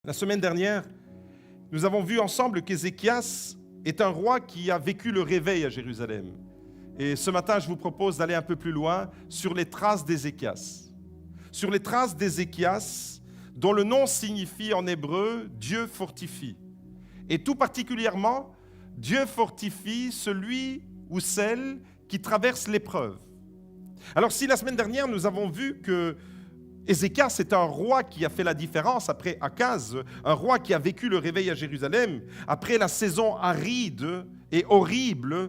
La semaine dernière, nous avons vu ensemble qu'Ézéchias est un roi qui a vécu le réveil à Jérusalem. Et ce matin, je vous propose d'aller un peu plus loin sur les traces d'Ézéchias. Sur les traces d'Ézéchias, dont le nom signifie en hébreu « Dieu fortifie ». Et tout particulièrement, Dieu fortifie celui ou celle qui traverse l'épreuve. Alors si la semaine dernière, nous avons vu que Ézéchias est un roi qui a fait la différence après Akaz, un roi qui a vécu le réveil à Jérusalem, après la saison aride et horrible,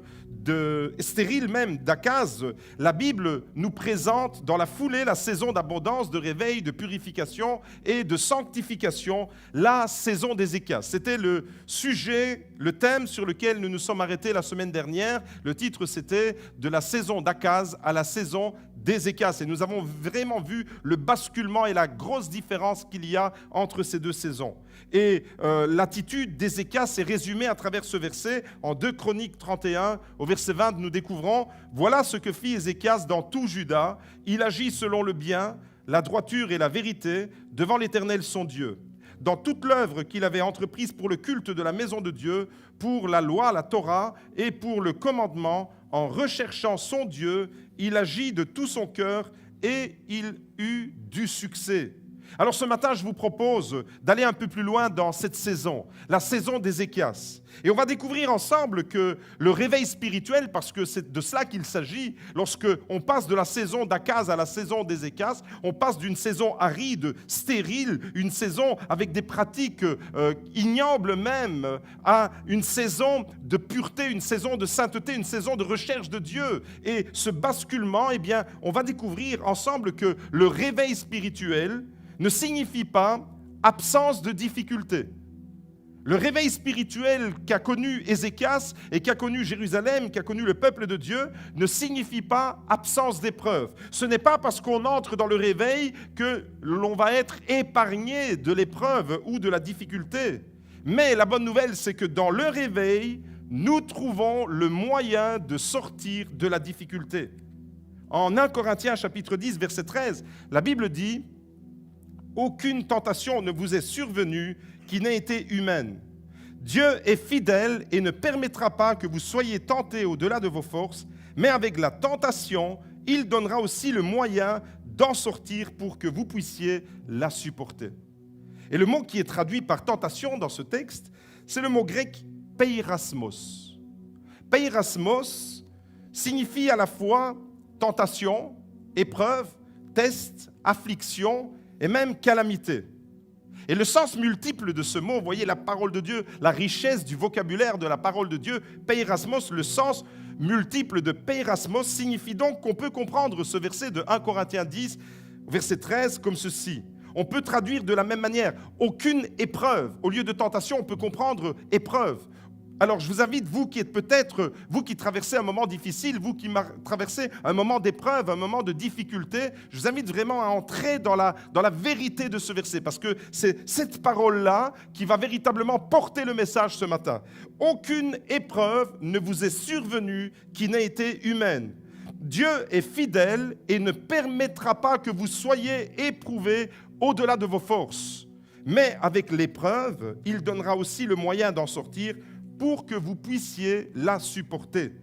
stérile même d'Akaz. La Bible nous présente dans la foulée la saison d'abondance, de réveil, de purification et de sanctification, la saison d'Ézéchias. C'était le sujet, le thème sur lequel nous nous sommes arrêtés la semaine dernière. Le titre, c'était « De la saison d'Akaz à la saison d'Ézéchias ». Et nous avons vraiment vu le basculement et la grosse différence qu'il y a entre ces deux saisons. Et l'attitude d'Ézéchias est résumée à travers ce verset en 2 Chroniques 31. Au verset 20, nous découvrons « Voilà ce que fit Ézéchias dans tout Juda. Il agit selon le bien, la droiture et la vérité devant l'Éternel son Dieu. Dans toute l'œuvre qu'il avait entreprise pour le culte de la maison de Dieu, pour la loi, la Torah et pour le commandement, en recherchant son Dieu, il agit de tout son cœur et il eut du succès. » Alors ce matin, je vous propose d'aller un peu plus loin dans cette saison, la saison d'Ézéchias. Et on va découvrir ensemble que le réveil spirituel, parce que c'est de cela qu'il s'agit, lorsque on passe de la saison d'Akaz à la saison d'Ézéchias, on passe d'une saison aride, stérile, une saison avec des pratiques ignobles même, à une saison de pureté, une saison de sainteté, une saison de recherche de Dieu. Et ce basculement, eh bien, on va découvrir ensemble que le réveil spirituel ne signifie pas absence de difficultés. Le réveil spirituel qu'a connu Ézéchias et qu'a connu Jérusalem, qu'a connu le peuple de Dieu, ne signifie pas absence d'épreuve. Ce n'est pas parce qu'on entre dans le réveil que l'on va être épargné de l'épreuve ou de la difficulté. Mais la bonne nouvelle, c'est que dans le réveil, nous trouvons le moyen de sortir de la difficulté. En 1 Corinthiens chapitre 10, verset 13, la Bible dit « Aucune tentation ne vous est survenue qui n'ait été humaine. Dieu est fidèle et ne permettra pas que vous soyez tentés au-delà de vos forces, mais avec la tentation, il donnera aussi le moyen d'en sortir pour que vous puissiez la supporter. » Et le mot qui est traduit par tentation dans ce texte, c'est le mot grec peirasmos. Peirasmos signifie à la fois tentation, épreuve, test, affliction et même calamité. Et le sens multiple de ce mot, vous voyez la parole de Dieu, la richesse du vocabulaire de la parole de Dieu, peirasmos, le sens multiple de peirasmos signifie donc qu'on peut comprendre ce verset de 1 Corinthiens 10, verset 13, comme ceci. On peut traduire de la même manière, aucune épreuve. Au lieu de tentation, on peut comprendre épreuve. Alors je vous invite, vous qui êtes peut-être, vous qui traversez un moment difficile, vous qui traversez un moment d'épreuve, un moment de difficulté, je vous invite vraiment à entrer dans la vérité de ce verset, parce que c'est cette parole-là qui va véritablement porter le message ce matin. Aucune épreuve ne vous est survenue qui n'ait été humaine. Dieu est fidèle et ne permettra pas que vous soyez éprouvés au-delà de vos forces. Mais avec l'épreuve, il donnera aussi le moyen d'en sortir pour que vous puissiez la supporter.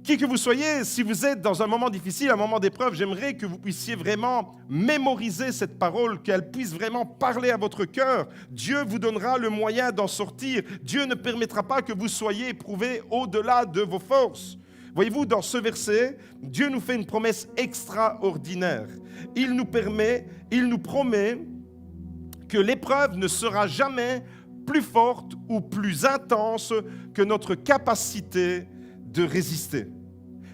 Qui que vous soyez, si vous êtes dans un moment difficile, un moment d'épreuve, j'aimerais que vous puissiez vraiment mémoriser cette parole, qu'elle puisse vraiment parler à votre cœur. Dieu vous donnera le moyen d'en sortir. Dieu ne permettra pas que vous soyez éprouvés au-delà de vos forces. Voyez-vous, dans ce verset, Dieu nous fait une promesse extraordinaire. Il nous promet que l'épreuve ne sera jamais plus forte ou plus intense que notre capacité de résister.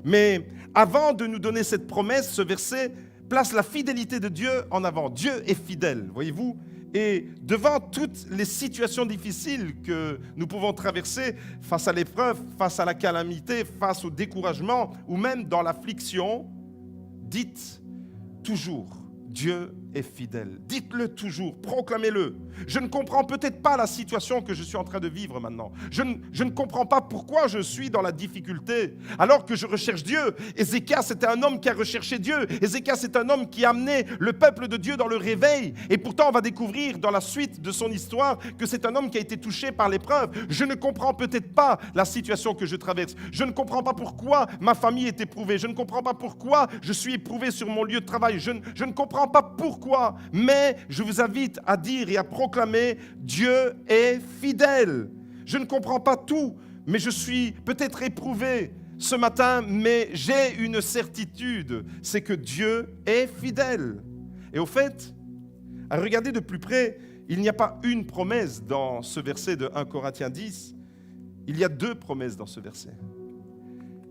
Mais avant de nous donner cette promesse, ce verset place la fidélité de Dieu en avant. Dieu est fidèle, voyez-vous. Et devant toutes les situations difficiles que nous pouvons traverser, face à l'épreuve, face à la calamité, face au découragement ou même dans l'affliction, dites toujours, Dieu est fidèle. Dites-le toujours, proclamez-le. Je ne comprends peut-être pas la situation que je suis en train de vivre maintenant. Je ne comprends pas pourquoi je suis dans la difficulté alors que je recherche Dieu. Ézéchias était un homme qui a recherché Dieu. Ézéchias est un homme qui a amené le peuple de Dieu dans le réveil. Et pourtant, on va découvrir dans la suite de son histoire que c'est un homme qui a été touché par l'épreuve. Je ne comprends peut-être pas la situation que je traverse. Je ne comprends pas pourquoi ma famille est éprouvée. Je ne comprends pas pourquoi je suis éprouvé sur mon lieu de travail. Je ne comprends pas pourquoi. Mais je vous invite à dire et à proclamer, Dieu est fidèle. Je ne comprends pas tout, mais je suis peut-être éprouvé ce matin, mais j'ai une certitude, c'est que Dieu est fidèle. Et au fait, à regarder de plus près, il n'y a pas une promesse dans ce verset de 1 Corinthiens 10, il y a deux promesses dans ce verset.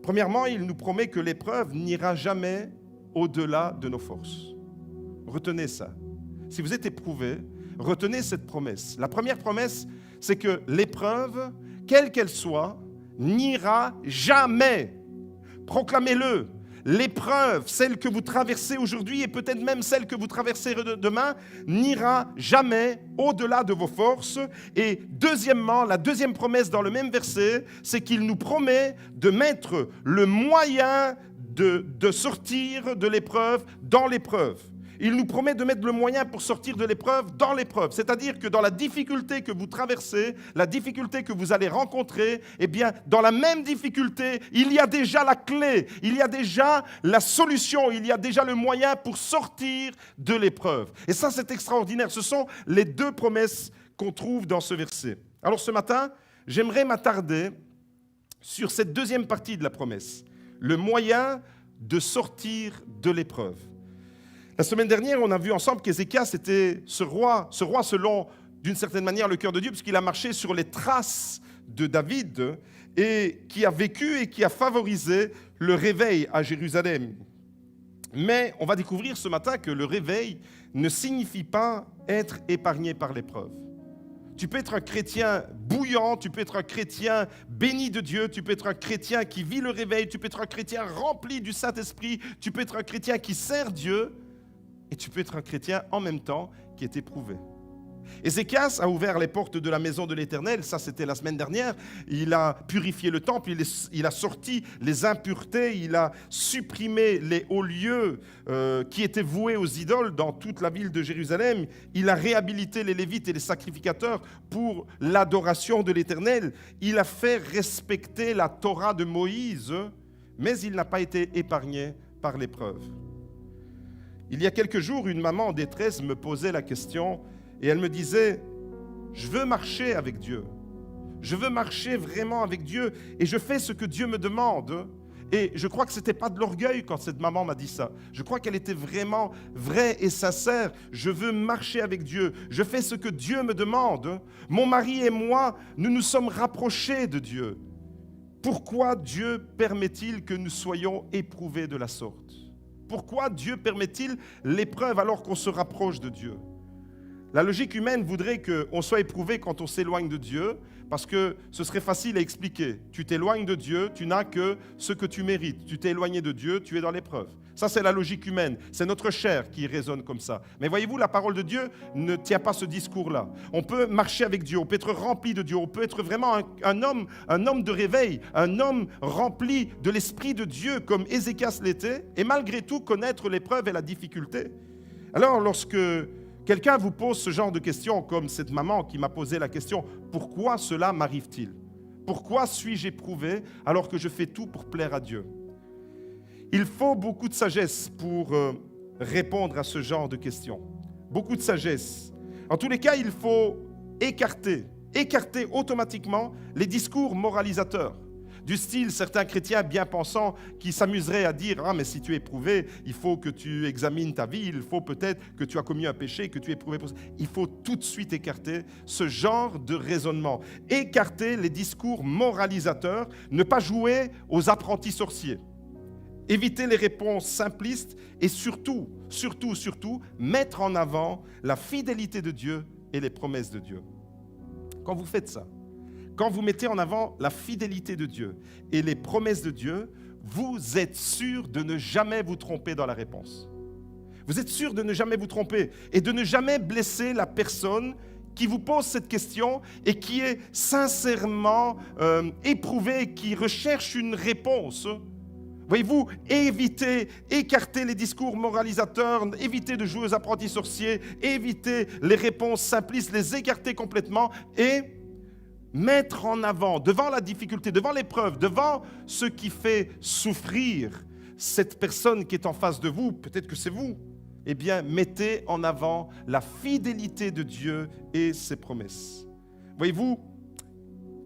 Premièrement, il nous promet que l'épreuve n'ira jamais au-delà de nos forces. Retenez ça. Si vous êtes éprouvé, retenez cette promesse. La première promesse, c'est que l'épreuve, quelle qu'elle soit, n'ira jamais. Proclamez-le. L'épreuve, celle que vous traversez aujourd'hui et peut-être même celle que vous traverserez demain, n'ira jamais au-delà de vos forces. Et deuxièmement, la deuxième promesse dans le même verset, c'est qu'il nous promet de mettre le moyen de sortir de l'épreuve dans l'épreuve. Il nous promet de mettre le moyen pour sortir de l'épreuve dans l'épreuve. C'est-à-dire que dans la difficulté que vous traversez, la difficulté que vous allez rencontrer, eh bien, dans la même difficulté, il y a déjà la clé, il y a déjà la solution, il y a déjà le moyen pour sortir de l'épreuve. Et ça, c'est extraordinaire. Ce sont les deux promesses qu'on trouve dans ce verset. Alors ce matin, j'aimerais m'attarder sur cette deuxième partie de la promesse, le moyen de sortir de l'épreuve. La semaine dernière, on a vu ensemble qu'Ézéchias était ce roi selon, d'une certaine manière, le cœur de Dieu, puisqu'il a marché sur les traces de David et qui a vécu et qui a favorisé le réveil à Jérusalem. Mais on va découvrir ce matin que le réveil ne signifie pas être épargné par l'épreuve. Tu peux être un chrétien bouillant, tu peux être un chrétien béni de Dieu, tu peux être un chrétien qui vit le réveil, tu peux être un chrétien rempli du Saint-Esprit, tu peux être un chrétien qui sert Dieu, et tu peux être un chrétien en même temps qui est éprouvé. Ézéchias a ouvert les portes de la maison de l'Éternel, ça c'était la semaine dernière, il a purifié le temple, il a sorti les impuretés, il a supprimé les hauts lieux qui étaient voués aux idoles dans toute la ville de Jérusalem, il a réhabilité les Lévites et les sacrificateurs pour l'adoration de l'Éternel, il a fait respecter la Torah de Moïse, mais il n'a pas été épargné par l'épreuve. Il y a quelques jours, une maman en détresse me posait la question et elle me disait « Je veux marcher avec Dieu. Je veux marcher vraiment avec Dieu et je fais ce que Dieu me demande. » Et je crois que ce n'était pas de l'orgueil quand cette maman m'a dit ça. Je crois qu'elle était vraiment vraie et sincère. Je veux marcher avec Dieu. Je fais ce que Dieu me demande. Mon mari et moi, nous nous sommes rapprochés de Dieu. Pourquoi Dieu permet-il que nous soyons éprouvés de la sorte ? Pourquoi Dieu permet-il l'épreuve alors qu'on se rapproche de Dieu ? La logique humaine voudrait qu'on soit éprouvé quand on s'éloigne de Dieu, parce que ce serait facile à expliquer. Tu t'éloignes de Dieu, tu n'as que ce que tu mérites. Tu t'es éloigné de Dieu, tu es dans l'épreuve. Ça, c'est la logique humaine. C'est notre chair qui résonne comme ça. Mais voyez-vous, la parole de Dieu ne tient pas ce discours-là. On peut marcher avec Dieu, on peut être rempli de Dieu, on peut être vraiment un homme de réveil, un homme rempli de l'Esprit de Dieu comme Ézéchias l'était, et malgré tout connaître l'épreuve et la difficulté. Alors, lorsque quelqu'un vous pose ce genre de questions, comme cette maman qui m'a posé la question « Pourquoi cela m'arrive-t-il ? Pourquoi suis-je éprouvé alors que je fais tout pour plaire à Dieu ?» Il faut beaucoup de sagesse pour répondre à ce genre de questions. Beaucoup de sagesse. En tous les cas, il faut écarter automatiquement les discours moralisateurs. Du style, certains chrétiens bien pensants qui s'amuseraient à dire « Ah, mais si tu es éprouvé, il faut que tu examines ta vie, il faut peut-être que tu as commis un péché, que tu es éprouvé pour ça. » Il faut tout de suite écarter ce genre de raisonnement. Écarter les discours moralisateurs, ne pas jouer aux apprentis sorciers. Éviter les réponses simplistes et surtout, mettre en avant la fidélité de Dieu et les promesses de Dieu. Quand vous faites ça, quand vous mettez en avant la fidélité de Dieu et les promesses de Dieu, vous êtes sûr de ne jamais vous tromper dans la réponse. Vous êtes sûr de ne jamais vous tromper et de ne jamais blesser la personne qui vous pose cette question et qui est sincèrement éprouvée, qui recherche une réponse. Voyez-vous, évitez, écartez les discours moralisateurs, évitez de jouer aux apprentis sorciers, évitez les réponses simplistes, les écarter complètement et mettre en avant, devant la difficulté, devant l'épreuve, devant ce qui fait souffrir cette personne qui est en face de vous, peut-être que c'est vous, eh bien, mettez en avant la fidélité de Dieu et ses promesses. Voyez-vous,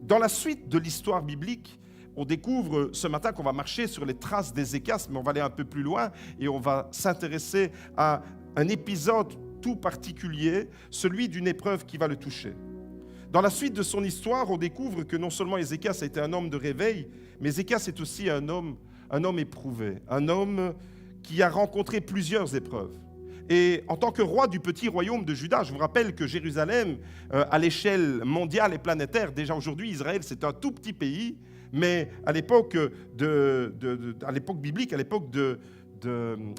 dans la suite de l'histoire biblique, on découvre ce matin qu'on va marcher sur les traces d'Ézéchias, mais on va aller un peu plus loin et on va s'intéresser à un épisode tout particulier, celui d'une épreuve qui va le toucher. Dans la suite de son histoire, on découvre que non seulement Ézéchias a été un homme de réveil, mais Ézéchias est aussi un homme éprouvé, un homme qui a rencontré plusieurs épreuves. Et en tant que roi du petit royaume de Juda, je vous rappelle que Jérusalem, à l'échelle mondiale et planétaire, déjà aujourd'hui, Israël, c'est un tout petit pays, mais à l'époque biblique, à l'époque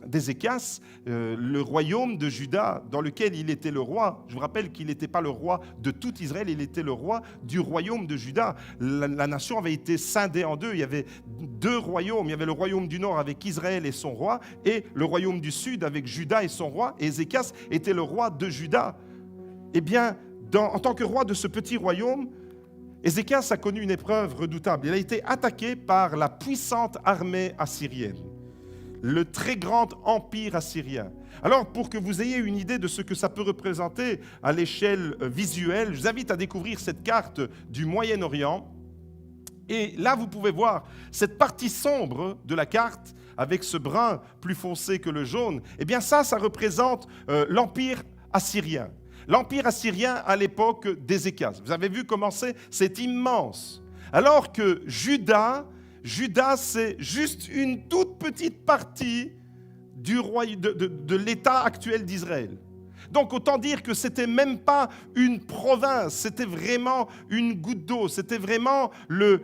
d'Ézéchias, le royaume de Juda, dans lequel il était le roi, je vous rappelle qu'il n'était pas le roi de tout Israël, il était le roi du royaume de Juda. La nation avait été scindée en deux, il y avait deux royaumes, il y avait le royaume du nord avec Israël et son roi, et le royaume du sud avec Juda et son roi, et Ézéchias était le roi de Juda. Eh bien, en tant que roi de ce petit royaume, Ézéchias a connu une épreuve redoutable. Il a été attaqué par la puissante armée assyrienne, le très grand empire assyrien. Alors, pour que vous ayez une idée de ce que ça peut représenter à l'échelle visuelle, je vous invite à découvrir cette carte du Moyen-Orient. Et là, vous pouvez voir cette partie sombre de la carte, avec ce brun plus foncé que le jaune. Eh bien, ça représente l'empire assyrien. L'empire assyrien à l'époque d'Ézéchias. Vous avez vu comment c'est immense. Alors que Juda, c'est juste une toute petite partie de l'État actuel d'Israël. Donc autant dire que c'était même pas une province, c'était vraiment une goutte d'eau, c'était vraiment le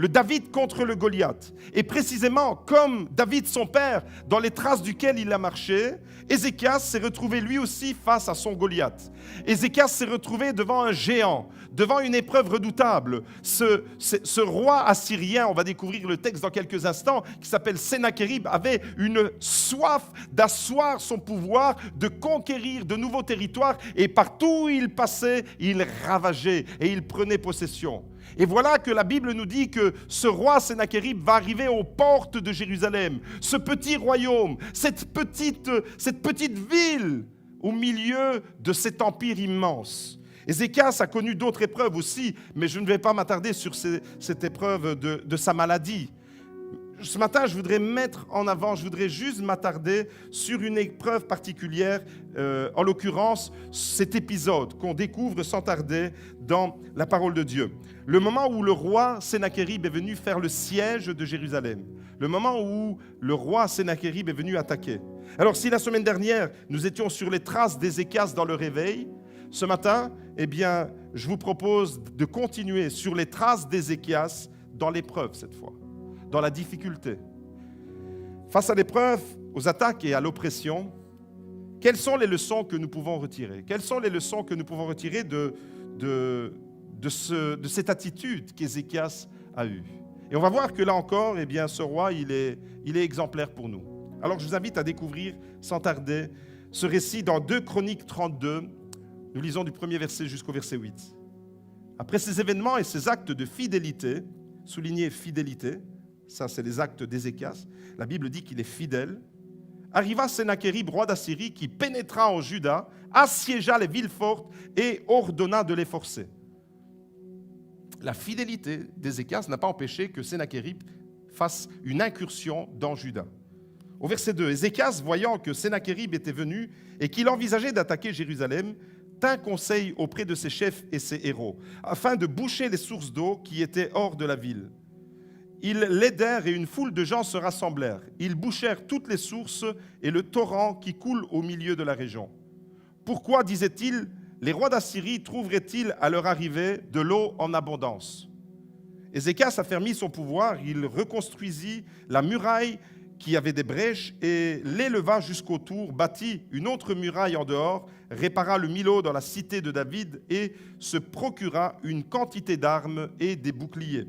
David contre le Goliath. Et précisément comme David son père, dans les traces duquel il a marché, Ézéchias s'est retrouvé lui aussi face à son Goliath. Ézéchias s'est retrouvé devant un géant, devant une épreuve redoutable. Ce roi assyrien, on va découvrir le texte dans quelques instants, qui s'appelle Sennachérib, avait une soif d'asseoir son pouvoir, de conquérir de nouveaux territoires, et partout où il passait, il ravageait et il prenait possession. Et voilà que la Bible nous dit que ce roi Sennachérib va arriver aux portes de Jérusalem, ce petit royaume, cette petite ville au milieu de cet empire immense. Ézéchias a connu d'autres épreuves aussi, mais je ne vais pas m'attarder sur cette épreuve de sa maladie. Ce matin, je voudrais juste m'attarder sur une épreuve particulière, en l'occurrence, cet épisode qu'on découvre sans tarder dans la parole de Dieu. Le moment où le roi Sennachérib est venu faire le siège de Jérusalem, le moment où le roi Sennachérib est venu attaquer. Alors, si la semaine dernière, nous étions sur les traces d'Ézéchias dans le réveil, ce matin, eh bien, je vous propose de continuer sur les traces d'Ézéchias dans l'épreuve cette fois, dans la difficulté. Face à l'épreuve, aux attaques et à l'oppression, quelles sont les leçons que nous pouvons retirer? Quelles sont les leçons que nous pouvons retirer de cette attitude qu'Ézéchias a eue? Et on va voir que là encore, eh bien, ce roi, il est exemplaire pour nous. Alors je vous invite à découvrir sans tarder ce récit dans 2 Chroniques 32. Nous lisons du premier verset jusqu'au verset 8. Après ces événements et ces actes de fidélité, souligné fidélité, ça c'est les actes d'Ézéchias, la Bible dit qu'il est fidèle, arriva Sennachérib, roi d'Assyrie, qui pénétra en Juda, assiégea les villes fortes et ordonna de les forcer. La fidélité d'Ézéchias n'a pas empêché que Sennachérib fasse une incursion dans Juda. Au verset 2, Ézéchias, voyant que Sennachérib était venu et qu'il envisageait d'attaquer Jérusalem, tint conseil auprès de ses chefs et ses héros, afin de boucher les sources d'eau qui étaient hors de la ville. Ils l'aidèrent et une foule de gens se rassemblèrent. Ils bouchèrent toutes les sources et le torrent qui coule au milieu de la région. Pourquoi, disait-il, les rois d'Assyrie trouveraient-ils à leur arrivée de l'eau en abondance? Ézéchias affermit son pouvoir, il reconstruisit la muraille qui avait des brèches et l'éleva jusqu'au tour, bâtit une autre muraille en dehors, répara le Milo dans la cité de David et se procura une quantité d'armes et des boucliers.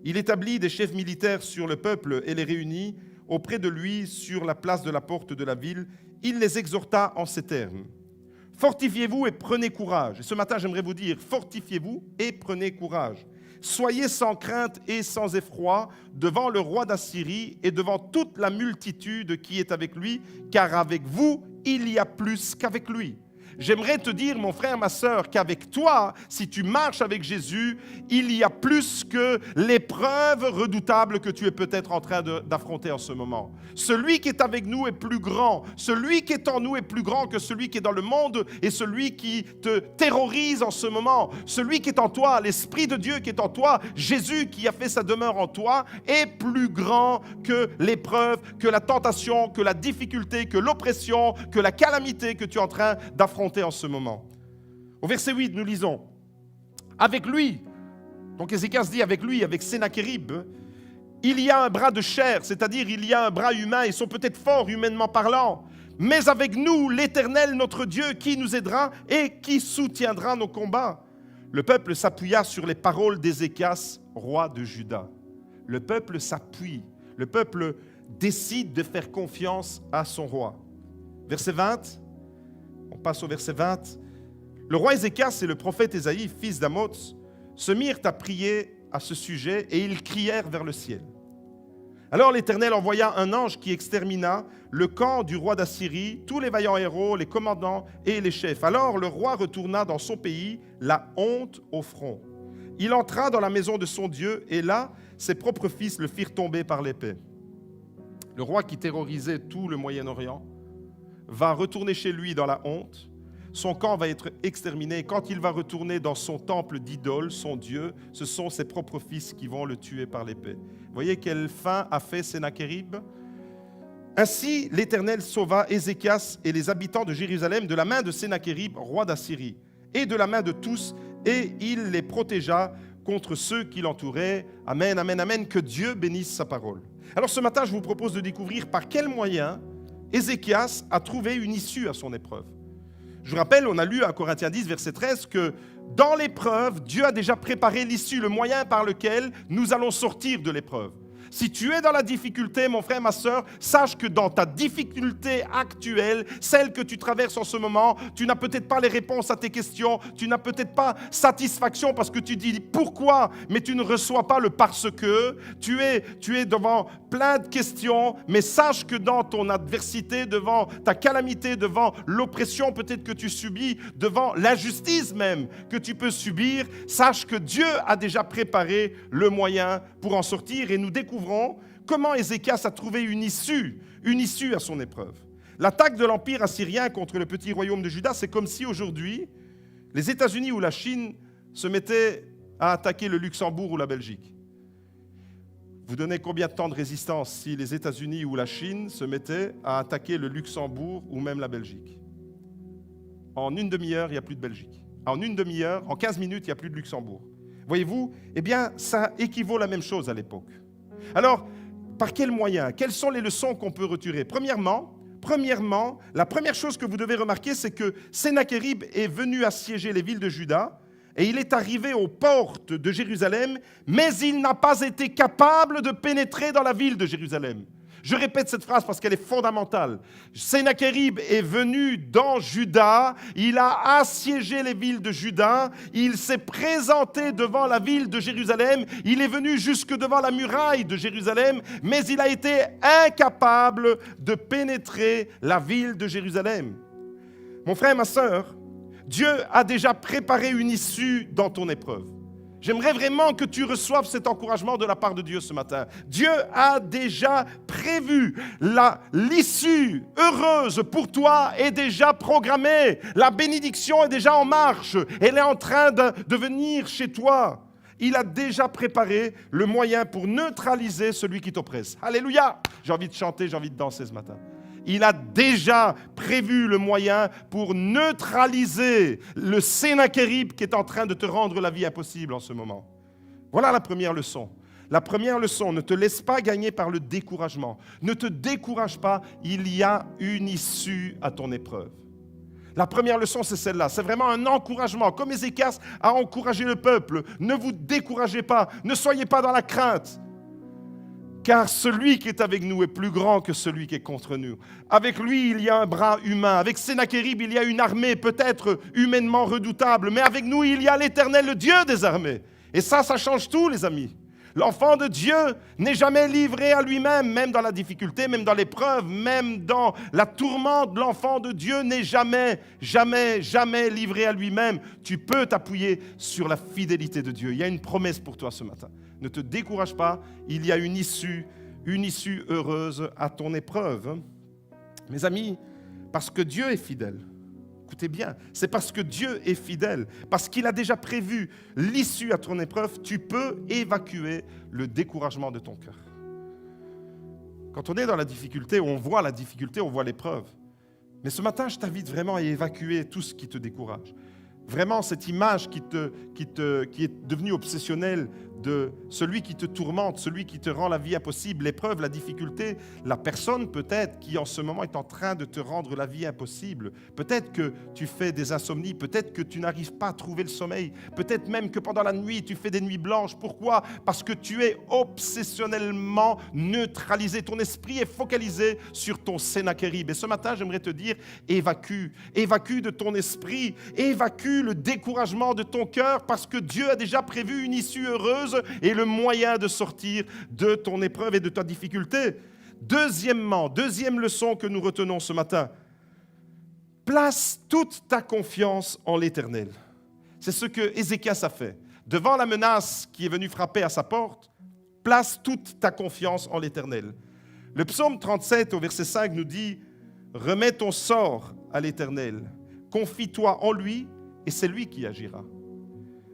Il établit des chefs militaires sur le peuple et les réunit auprès de lui sur la place de la porte de la ville. Il les exhorta en ces termes. « Fortifiez-vous et prenez courage. » Et ce matin, j'aimerais vous dire, fortifiez-vous et prenez courage. Soyez sans crainte et sans effroi devant le roi d'Assyrie et devant toute la multitude qui est avec lui, car avec vous, il y a plus qu'avec lui. J'aimerais te dire, mon frère, ma sœur, qu'avec toi, si tu marches avec Jésus, il y a plus que l'épreuve redoutable que tu es peut-être en train d'affronter en ce moment. Celui qui est avec nous est plus grand. Celui qui est en nous est plus grand que celui qui est dans le monde et celui qui te terrorise en ce moment. Celui qui est en toi, l'Esprit de Dieu qui est en toi, Jésus qui a fait sa demeure en toi, est plus grand que l'épreuve, que la tentation, que la difficulté, que l'oppression, que la calamité que tu es en train d'affronter en ce moment. Au verset 8, nous lisons « Avec lui », donc Ézéchias dit avec lui, avec Sennachérib, il y a un bras de chair, c'est-à-dire il y a un bras humain, ils sont peut-être forts humainement parlant, mais avec nous, l'Éternel, notre Dieu, qui nous aidera et qui soutiendra nos combats. Le peuple s'appuya sur les paroles d'Ézéchias, roi de Juda. Le peuple s'appuie, le peuple décide de faire confiance à son roi. Verset 20. On passe au verset 20. Le roi Ézéchias et le prophète Ésaïe, fils d'Amoz, se mirent à prier à ce sujet et ils crièrent vers le ciel. Alors l'Éternel envoya un ange qui extermina le camp du roi d'Assyrie, tous les vaillants héros, les commandants et les chefs. Alors le roi retourna dans son pays, la honte au front. Il entra dans la maison de son Dieu et là, ses propres fils le firent tomber par l'épée. Le roi qui terrorisait tout le Moyen-Orient va retourner chez lui dans la honte, son camp va être exterminé, et quand il va retourner dans son temple d'idole, son Dieu, ce sont ses propres fils qui vont le tuer par l'épée. Vous voyez quelle fin a fait Sennachérib? Ainsi, l'Éternel sauva Ézéchias et les habitants de Jérusalem de la main de Sennachérib, roi d'Assyrie, et de la main de tous, et il les protégea contre ceux qui l'entouraient. Amen, amen, amen, que Dieu bénisse sa parole. Alors ce matin, je vous propose de découvrir par quels moyens Ézéchias a trouvé une issue à son épreuve. Je vous rappelle, on a lu à Corinthiens 10, verset 13, que dans l'épreuve, Dieu a déjà préparé l'issue, le moyen par lequel nous allons sortir de l'épreuve. Si tu es dans la difficulté, mon frère, ma sœur, sache que dans ta difficulté actuelle, celle que tu traverses en ce moment, tu n'as peut-être pas les réponses à tes questions, tu n'as peut-être pas satisfaction parce que tu dis pourquoi, mais tu ne reçois pas le parce que. Tu es devant plein de questions, mais sache que dans ton adversité, devant ta calamité, devant l'oppression peut-être que tu subis, devant l'injustice même que tu peux subir, sache que Dieu a déjà préparé le moyen pour en sortir et nous découvrons comment Ézéchias a trouvé une issue à son épreuve. L'attaque de l'Empire assyrien contre le petit royaume de Juda, c'est comme si aujourd'hui, les États-Unis ou la Chine se mettaient à attaquer le Luxembourg ou la Belgique. Vous donnez combien de temps de résistance si les États-Unis ou la Chine se mettaient à attaquer le Luxembourg ou même la Belgique? En une demi-heure, il n'y a plus de Belgique. En une demi-heure, en 15 minutes, il n'y a plus de Luxembourg. Voyez-vous, eh bien, ça équivaut la même chose à l'époque. Alors, par quels moyens? Quelles sont les leçons qu'on peut retirer? Premièrement, la première chose que vous devez remarquer, c'est que Sennachérib est venu assiéger les villes de Juda et il est arrivé aux portes de Jérusalem, mais il n'a pas été capable de pénétrer dans la ville de Jérusalem. Je répète cette phrase parce qu'elle est fondamentale. Sennachérib est venu dans Juda, il a assiégé les villes de Juda, il s'est présenté devant la ville de Jérusalem, il est venu jusque devant la muraille de Jérusalem, mais il a été incapable de pénétrer la ville de Jérusalem. Mon frère, ma sœur, Dieu a déjà préparé une issue dans ton épreuve. J'aimerais vraiment que tu reçoives cet encouragement de la part de Dieu ce matin. Dieu a déjà prévu l'issue heureuse pour toi est déjà programmée. La bénédiction est déjà en marche. Elle est en train de venir chez toi. Il a déjà préparé le moyen pour neutraliser celui qui t'oppresse. Alléluia! J'ai envie de chanter, j'ai envie de danser ce matin. Il a déjà prévu le moyen pour neutraliser le Sennachérib qui est en train de te rendre la vie impossible en ce moment. Voilà la première leçon. La première leçon, ne te laisse pas gagner par le découragement. Ne te décourage pas, il y a une issue à ton épreuve. La première leçon, c'est celle-là. C'est vraiment un encouragement. Comme Ézéchias a encouragé le peuple, ne vous découragez pas, ne soyez pas dans la crainte. Car celui qui est avec nous est plus grand que celui qui est contre nous. Avec lui, il y a un bras humain. Avec Sennachérib, il y a une armée peut-être humainement redoutable. Mais avec nous, il y a l'Éternel, le Dieu des armées. Et ça change tout, les amis. L'enfant de Dieu n'est jamais livré à lui-même, même dans la difficulté, même dans l'épreuve, même dans la tourmente. L'enfant de Dieu n'est jamais livré à lui-même. Tu peux t'appuyer sur la fidélité de Dieu. Il y a une promesse pour toi ce matin. Ne te décourage pas, il y a une issue heureuse à ton épreuve. Mes amis, parce que Dieu est fidèle, écoutez bien, c'est parce que Dieu est fidèle, parce qu'il a déjà prévu l'issue à ton épreuve, tu peux évacuer le découragement de ton cœur. Quand on est dans la difficulté, on voit la difficulté, on voit l'épreuve. Mais ce matin, je t'invite vraiment à évacuer tout ce qui te décourage. Vraiment, cette image qui est devenue obsessionnelle de celui qui te tourmente, celui qui te rend la vie impossible, l'épreuve, la difficulté, la personne peut-être qui en ce moment est en train de te rendre la vie impossible. Peut-être que tu fais des insomnies, peut-être que tu n'arrives pas à trouver le sommeil, peut-être même que pendant la nuit, tu fais des nuits blanches. Pourquoi ? Parce que tu es obsessionnellement neutralisé. Ton esprit est focalisé sur ton Sennachérib. Et ce matin, j'aimerais te dire, évacue de ton esprit, évacue le découragement de ton cœur parce que Dieu a déjà prévu une issue heureuse et le moyen de sortir de ton épreuve et de ta difficulté. Deuxième leçon que nous retenons ce matin, place toute ta confiance en l'Éternel. C'est ce que Ézéchias a fait. Devant la menace qui est venue frapper à sa porte, place toute ta confiance en l'Éternel. Le psaume 37 au verset 5 nous dit « Remets ton sort à l'Éternel, confie-toi en lui et c'est lui qui agira. »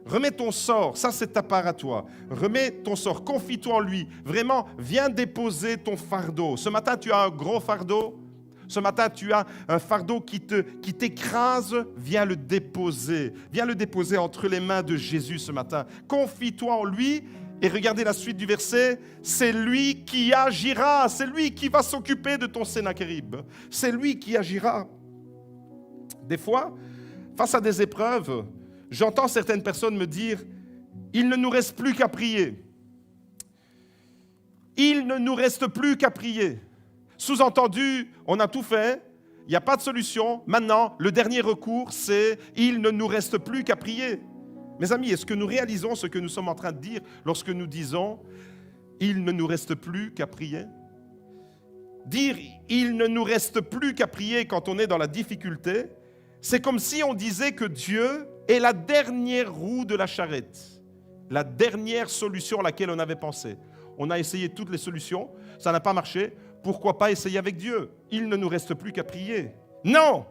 Remets ton sort, ça c'est ta part à toi. Remets ton sort, confie-toi en lui. Vraiment, viens déposer ton fardeau. Ce matin, tu as un gros fardeau. Ce matin, tu as un fardeau qui t'écrase. Viens le déposer. Viens le déposer entre les mains de Jésus ce matin. Confie-toi en lui. Et regardez la suite du verset. C'est lui qui agira. C'est lui qui va s'occuper de ton Sennachérib. C'est lui qui agira. Des fois, face à des épreuves, j'entends certaines personnes me dire « Il ne nous reste plus qu'à prier. » Il ne nous reste plus qu'à prier. Sous-entendu, on a tout fait, il n'y a pas de solution. Maintenant, le dernier recours, c'est « Il ne nous reste plus qu'à prier. » Mes amis, est-ce que nous réalisons ce que nous sommes en train de dire lorsque nous disons « Il ne nous reste plus qu'à prier » ? Dire « Il ne nous reste plus qu'à prier » quand on est dans la difficulté, c'est comme si on disait que Dieu est la dernière roue de la charrette, la dernière solution à laquelle on avait pensé. On a essayé toutes les solutions, ça n'a pas marché. Pourquoi pas essayer avec Dieu ? Il ne nous reste plus qu'à prier. Non,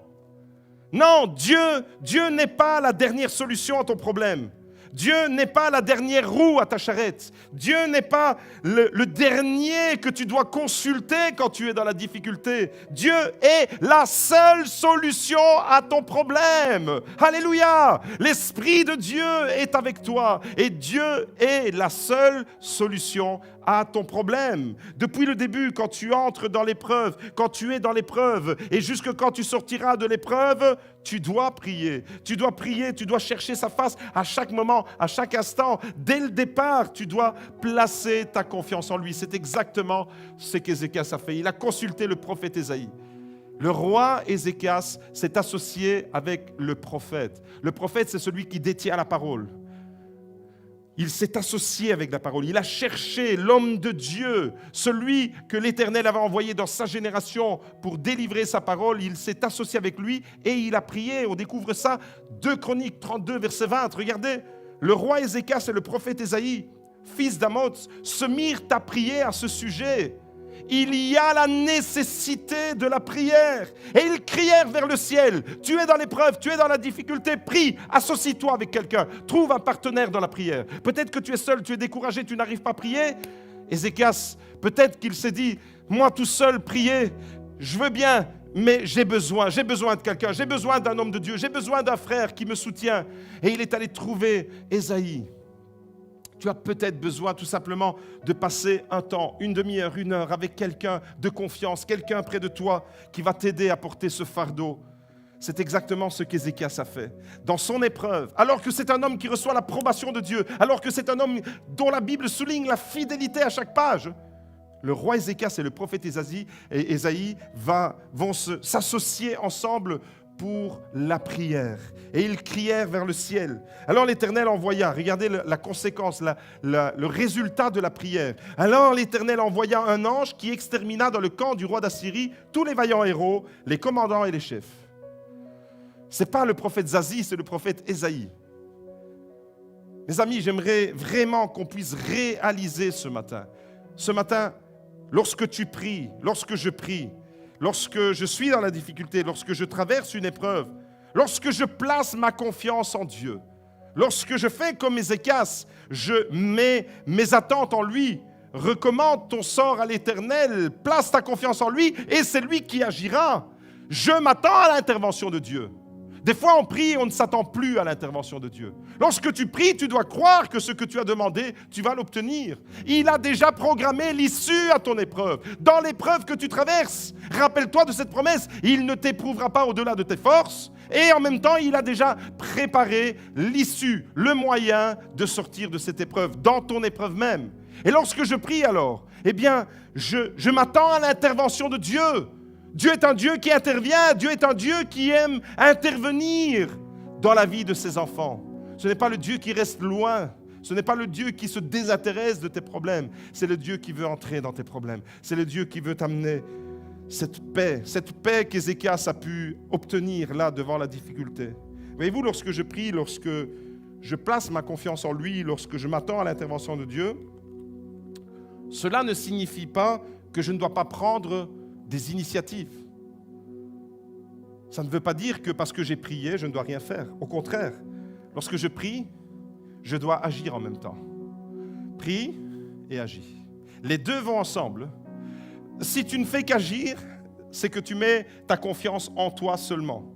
Dieu n'est pas la dernière solution à ton problème. Dieu n'est pas la dernière roue à ta charrette. Dieu n'est pas le dernier que tu dois consulter quand tu es dans la difficulté. Dieu est la seule solution à ton problème. Alléluia! L'Esprit de Dieu est avec toi et Dieu est la seule solution à ton problème. Depuis le début, quand tu entres dans l'épreuve, quand tu es dans l'épreuve et jusque quand tu sortiras de l'épreuve, tu dois prier. Tu dois prier, tu dois chercher sa face à chaque moment, à chaque instant. Dès le départ, tu dois placer ta confiance en lui. C'est exactement ce qu'Ézéchias a fait. Il a consulté le prophète Ésaïe. Le roi Ézéchias s'est associé avec le prophète. Le prophète, c'est celui qui détient la parole. Il s'est associé avec la parole. Il a cherché l'homme de Dieu, celui que l'Éternel avait envoyé dans sa génération pour délivrer sa parole. Il s'est associé avec lui et il a prié. On découvre ça, 2 Chroniques 32, verset 20. Regardez, le roi Ézéchias et le prophète Ésaïe, fils d'Amoz, se mirent à prier à ce sujet. Il y a la nécessité de la prière. Et ils crièrent vers le ciel. Tu es dans l'épreuve, tu es dans la difficulté, prie, associe-toi avec quelqu'un. Trouve un partenaire dans la prière. Peut-être que tu es seul, tu es découragé, tu n'arrives pas à prier. Ézéchias, peut-être qu'il s'est dit, moi tout seul, prier, je veux bien, mais j'ai besoin de quelqu'un, j'ai besoin d'un homme de Dieu, j'ai besoin d'un frère qui me soutient. Et il est allé trouver Ésaïe. Tu as peut-être besoin tout simplement de passer un temps, une demi-heure, une heure avec quelqu'un de confiance, quelqu'un près de toi qui va t'aider à porter ce fardeau. C'est exactement ce qu'Ézéchias a fait. Dans son épreuve, alors que c'est un homme qui reçoit l'approbation de Dieu, alors que c'est un homme dont la Bible souligne la fidélité à chaque page, le roi Ézéchias et le prophète Ésaïe vont s'associer ensemble pour la prière. Et ils crièrent vers le ciel. Alors l'Éternel envoya, regardez la conséquence, le résultat de la prière. Alors l'Éternel envoya un ange qui extermina dans le camp du roi d'Assyrie tous les vaillants héros, les commandants et les chefs. Ce n'est pas le prophète Zazie, c'est le prophète Ésaïe. Mes amis, j'aimerais vraiment qu'on puisse réaliser ce matin, lorsque tu pries, lorsque je prie, lorsque je suis dans la difficulté, lorsque je traverse une épreuve, lorsque je place ma confiance en Dieu, lorsque je fais comme Ézéchias, je mets mes attentes en lui, recommande ton sort à l'Éternel, place ta confiance en lui et c'est lui qui agira. Je m'attends à l'intervention de Dieu. Des fois, on prie et on ne s'attend plus à l'intervention de Dieu. Lorsque tu pries, tu dois croire que ce que tu as demandé, tu vas l'obtenir. Il a déjà programmé l'issue à ton épreuve. Dans l'épreuve que tu traverses, rappelle-toi de cette promesse. Il ne t'éprouvera pas au-delà de tes forces. Et en même temps, il a déjà préparé l'issue, le moyen de sortir de cette épreuve, dans ton épreuve même. Et lorsque je prie alors, eh bien, je m'attends à l'intervention de Dieu. Dieu est un Dieu qui intervient, Dieu est un Dieu qui aime intervenir dans la vie de ses enfants. Ce n'est pas le Dieu qui reste loin, ce n'est pas le Dieu qui se désintéresse de tes problèmes, c'est le Dieu qui veut entrer dans tes problèmes, c'est le Dieu qui veut t'amener cette paix qu'Ézéchias a pu obtenir là devant la difficulté. Voyez-vous, lorsque je prie, lorsque je place ma confiance en lui, lorsque je m'attends à l'intervention de Dieu, cela ne signifie pas que je ne dois pas prendre des initiatives. Ça ne veut pas dire que parce que j'ai prié, je ne dois rien faire. Au contraire, lorsque je prie, je dois agir en même temps. Prie et agis. Les deux vont ensemble. Si tu ne fais qu'agir, c'est que tu mets ta confiance en toi seulement.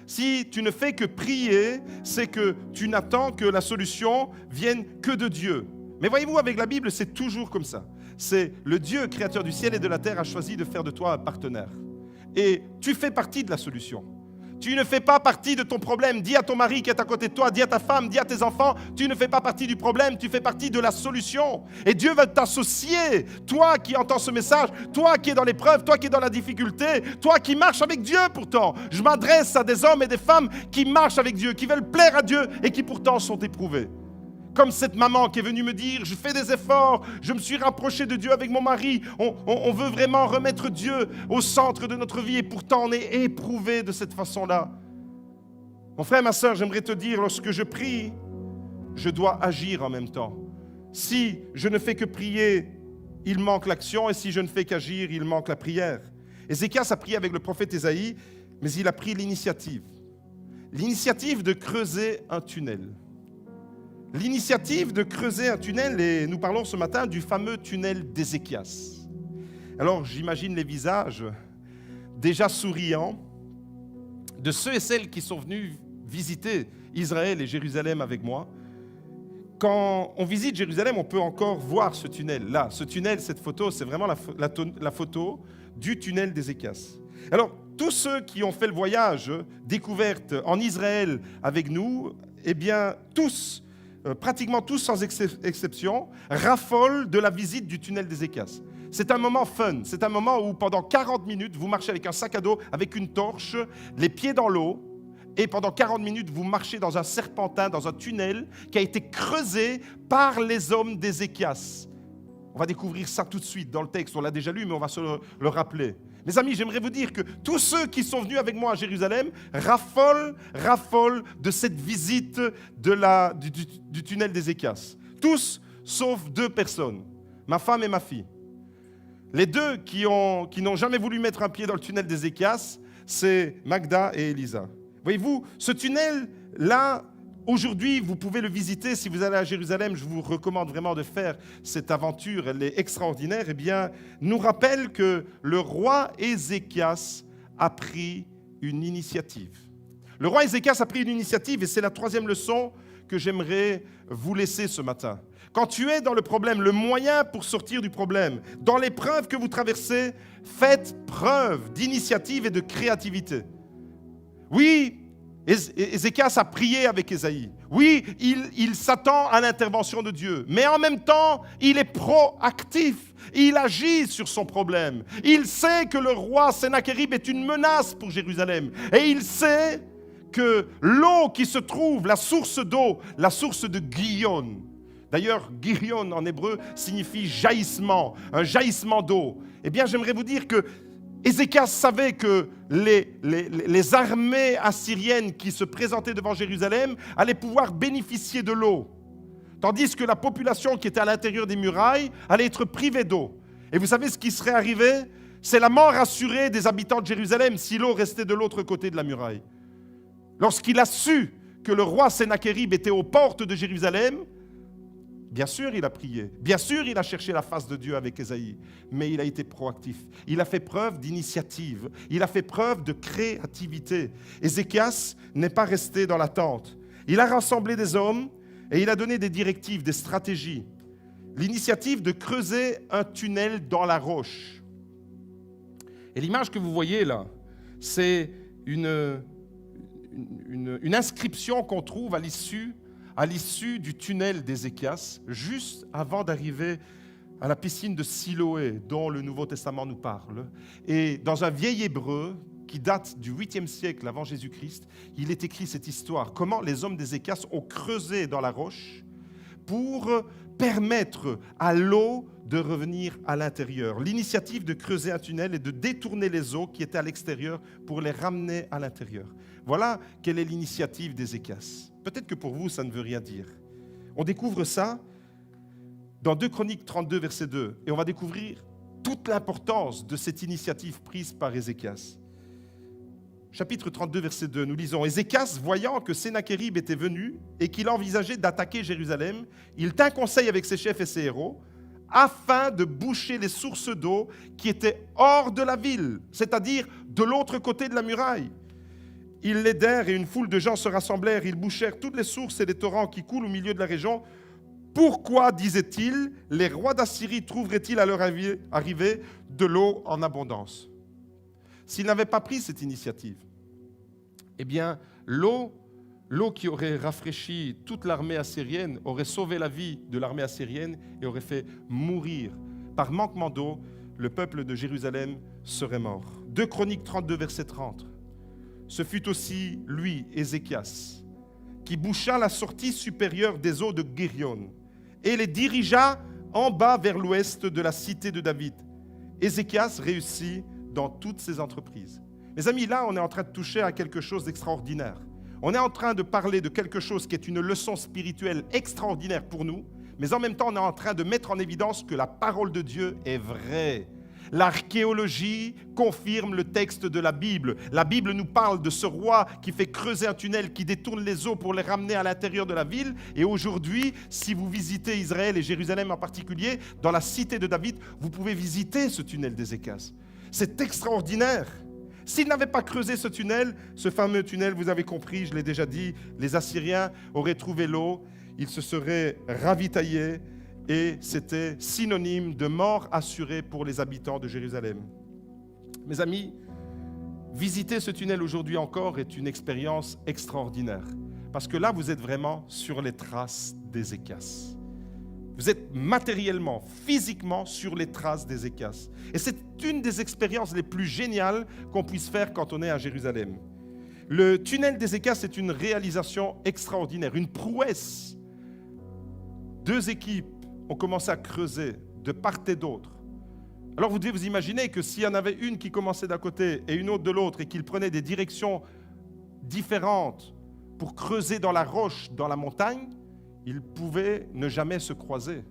Si tu ne fais que prier, c'est que tu n'attends que la solution vienne que de Dieu. Mais voyez-vous, avec la Bible, c'est toujours comme ça. C'est le Dieu, créateur du ciel et de la terre, a choisi de faire de toi un partenaire. Et tu fais partie de la solution. Tu ne fais pas partie de ton problème. Dis à ton mari qui est à côté de toi, dis à ta femme, dis à tes enfants, tu ne fais pas partie du problème, tu fais partie de la solution. Et Dieu va t'associer, toi qui entends ce message, toi qui es dans l'épreuve, toi qui es dans la difficulté, toi qui marches avec Dieu pourtant. Je m'adresse à des hommes et des femmes qui marchent avec Dieu, qui veulent plaire à Dieu et qui pourtant sont éprouvés. Comme cette maman qui est venue me dire, je fais des efforts, je me suis rapproché de Dieu avec mon mari, on veut vraiment remettre Dieu au centre de notre vie et pourtant on est éprouvé de cette façon-là. Mon frère, ma soeur, j'aimerais te dire, lorsque je prie, je dois agir en même temps. Si je ne fais que prier, il manque l'action et si je ne fais qu'agir, il manque la prière. Ézéchias a prié avec le prophète Ésaïe, mais il a pris l'initiative. L'initiative de creuser un tunnel. L'initiative de creuser un tunnel, et nous parlons ce matin du fameux tunnel d'Ézéchias. Alors j'imagine les visages déjà souriants de ceux et celles qui sont venus visiter Israël et Jérusalem avec moi. Quand on visite Jérusalem, on peut encore voir ce tunnel-là. Ce tunnel, cette photo, c'est vraiment la photo du tunnel d'Ézéchias. Alors, tous ceux qui ont fait le voyage découverte en Israël avec nous, eh bien, pratiquement tous sans exception, raffolent de la visite du tunnel d'Ézéchias. C'est un moment fun, c'est un moment où pendant 40 minutes, vous marchez avec un sac à dos, avec une torche, les pieds dans l'eau, et pendant 40 minutes, vous marchez dans un serpentin, dans un tunnel qui a été creusé par les hommes d'Ézéchias. On va découvrir ça tout de suite dans le texte, on l'a déjà lu, mais on va se le rappeler. Mes amis, j'aimerais vous dire que tous ceux qui sont venus avec moi à Jérusalem raffolent de cette visite du tunnel d'Ézéchias. Tous, sauf 2 personnes, ma femme et ma fille. Les 2 qui n'ont jamais voulu mettre un pied dans le tunnel d'Ézéchias, c'est Magda et Elisa. Voyez-vous, ce tunnel-là, aujourd'hui, vous pouvez le visiter. Si vous allez à Jérusalem, je vous recommande vraiment de faire cette aventure. Elle est extraordinaire. Eh bien, nous rappelle que le roi Ézéchias a pris une initiative. Le roi Ézéchias a pris une initiative et c'est la 3e leçon que j'aimerais vous laisser ce matin. Quand tu es dans le problème, le moyen pour sortir du problème, dans l'épreuve que vous traversez, faites preuve d'initiative et de créativité. Oui, Ézéchias a prié avec Ésaïe. Oui, il s'attend à l'intervention de Dieu. Mais en même temps, il est proactif. Il agit sur son problème. Il sait que le roi Sennachérib est une menace pour Jérusalem. Et il sait que l'eau qui se trouve, la source d'eau, la source de Gihon. D'ailleurs, Gihon en hébreu signifie jaillissement, un jaillissement d'eau. Eh bien, j'aimerais vous dire que Ézéchias savait que les armées assyriennes qui se présentaient devant Jérusalem allaient pouvoir bénéficier de l'eau, tandis que la population qui était à l'intérieur des murailles allait être privée d'eau. Et vous savez ce qui serait arrivé? C'est la mort assurée des habitants de Jérusalem si l'eau restait de l'autre côté de la muraille. Lorsqu'il a su que le roi Sennachérib était aux portes de Jérusalem, bien sûr, il a prié. Bien sûr, il a cherché la face de Dieu avec Ésaïe. Mais il a été proactif. Il a fait preuve d'initiative. Il a fait preuve de créativité. Ézéchias n'est pas resté dans l'attente. Il a rassemblé des hommes et il a donné des directives, des stratégies. L'initiative de creuser un tunnel dans la roche. Et l'image que vous voyez là, c'est une inscription qu'on trouve à l'issue du tunnel d'Ézéchias, juste avant d'arriver à la piscine de Siloé, dont le Nouveau Testament nous parle. Et dans un vieil hébreu qui date du 8e siècle avant Jésus-Christ, il est écrit cette histoire, comment les hommes d'Ézéchias ont creusé dans la roche pour permettre à l'eau de revenir à l'intérieur. L'initiative de creuser un tunnel et de détourner les eaux qui étaient à l'extérieur pour les ramener à l'intérieur. Voilà quelle est l'initiative d'Ézéchias. Peut-être que pour vous, ça ne veut rien dire. On découvre ça dans 2 Chroniques 32, verset 2. Et on va découvrir toute l'importance de cette initiative prise par Ézéchias. Chapitre 32, verset 2, nous lisons « Ézéchias, voyant que Sennachérib était venu et qu'il envisageait d'attaquer Jérusalem, il tint conseil avec ses chefs et ses héros, afin de boucher les sources d'eau qui étaient hors de la ville, c'est-à-dire de l'autre côté de la muraille. Ils l'aidèrent et une foule de gens se rassemblèrent. Ils bouchèrent toutes les sources et les torrents qui coulent au milieu de la région. Pourquoi, disait-il, les rois d'Assyrie trouveraient-ils à leur arrivée de l'eau en abondance? S'ils n'avaient pas pris cette initiative, eh bien, l'eau qui aurait rafraîchi toute l'armée assyrienne aurait sauvé la vie de l'armée assyrienne et aurait fait mourir. Par manquement d'eau, le peuple de Jérusalem serait mort. 2 Chroniques 32, verset 30. Ce fut aussi lui, Ézéchias, qui boucha la sortie supérieure des eaux de Gihon et les dirigea en bas vers l'ouest de la cité de David. Ézéchias réussit dans toutes ses entreprises. Mes amis, là, on est en train de toucher à quelque chose d'extraordinaire. On est en train de parler de quelque chose qui est une leçon spirituelle extraordinaire pour nous, mais en même temps, on est en train de mettre en évidence que la parole de Dieu est vraie. L'archéologie confirme le texte de la Bible. La Bible nous parle de ce roi qui fait creuser un tunnel, qui détourne les eaux pour les ramener à l'intérieur de la ville. Et aujourd'hui, si vous visitez Israël et Jérusalem en particulier, dans la cité de David, vous pouvez visiter ce tunnel d'Ézéchias. C'est extraordinaire. S'ils n'avaient pas creusé ce tunnel, ce fameux tunnel, vous avez compris, je l'ai déjà dit, les Assyriens auraient trouvé l'eau, ils se seraient ravitaillés, et c'était synonyme de mort assurée pour les habitants de Jérusalem. Mes amis, visiter ce tunnel aujourd'hui encore est une expérience extraordinaire, parce que là, vous êtes vraiment sur les traces d'Ézéchias. Vous êtes matériellement, physiquement sur les traces d'Ézéchias. Et c'est une des expériences les plus géniales qu'on puisse faire quand on est à Jérusalem. Le tunnel d'Ézéchias est une réalisation extraordinaire, une prouesse. 2 équipes ont commencé à creuser de part et d'autre. Alors vous devez vous imaginer que s'il y en avait une qui commençait d'un côté et une autre de l'autre et qu'ils prenaient des directions différentes pour creuser dans la roche, dans la montagne, ils pouvaient ne jamais se croiser.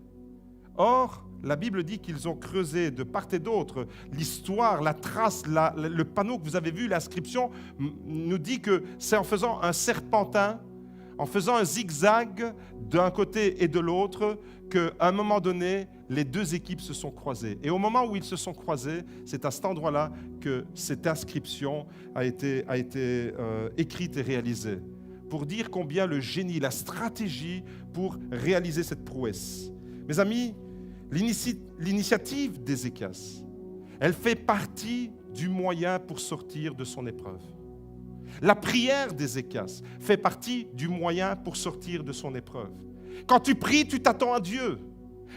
Or, la Bible dit qu'ils ont creusé de part et d'autre. L'histoire, la trace, le panneau que vous avez vu, l'inscription, nous dit que c'est en faisant un serpentin, en faisant un zigzag d'un côté et de l'autre, qu'à un moment donné, les 2 équipes se sont croisées. Et au moment où ils se sont croisés, c'est à cet endroit-là que cette inscription a été écrite et réalisée, pour dire combien le génie, la stratégie pour réaliser cette prouesse. Mes amis, l'initiative d'Ézéchias, elle fait partie du moyen pour sortir de son épreuve. La prière d'Ézéchias fait partie du moyen pour sortir de son épreuve. Quand tu pries, tu t'attends à Dieu.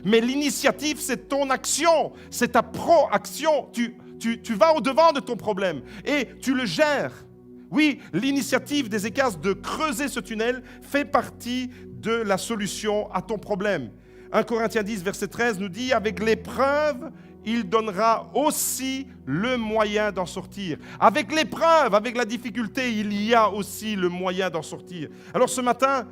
Mais l'initiative, c'est ton action, c'est ta proaction. Tu vas au-devant de ton problème et tu le gères. Oui, l'initiative d'Ézéchias de creuser ce tunnel fait partie de la solution à ton problème. 1 Corinthiens 10, verset 13 nous dit « Avec l'épreuve, il donnera aussi le moyen d'en sortir. » Avec l'épreuve, avec la difficulté, il y a aussi le moyen d'en sortir. Alors ce matin,